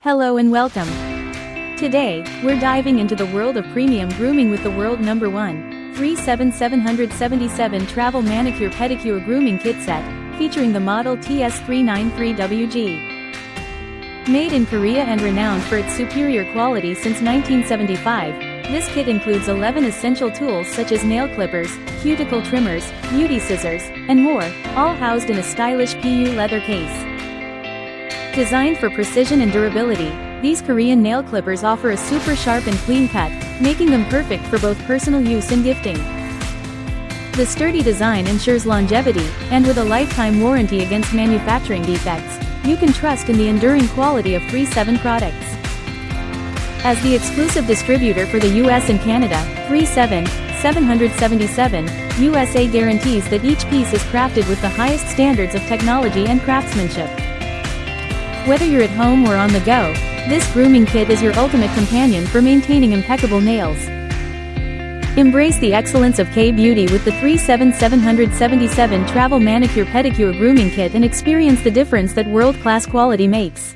Hello and welcome. Today, we're diving into the world of premium grooming with the world number 1, 37777 Travel Manicure Pedicure Grooming Kit Set, featuring the model TS393WG. Made in Korea and renowned for its superior quality since 1975, this kit includes 11 essential tools such as nail clippers, cuticle trimmers, beauty scissors, and more, all housed in a stylish PU leather case. Designed for precision and durability, these Korean nail clippers offer a super sharp and clean cut, making them perfect for both personal use and gifting. The sturdy design ensures longevity, and with a lifetime warranty against manufacturing defects, you can trust in the enduring quality of 37 products. As the exclusive distributor for the US and Canada, 37777 USA guarantees that each piece is crafted with the highest standards of technology and craftsmanship. Whether you're at home or on the go, this grooming kit is your ultimate companion for maintaining impeccable nails. Embrace the excellence of K-Beauty with the 37777 Travel Manicure Pedicure Grooming Kit and experience the difference that world-class quality makes.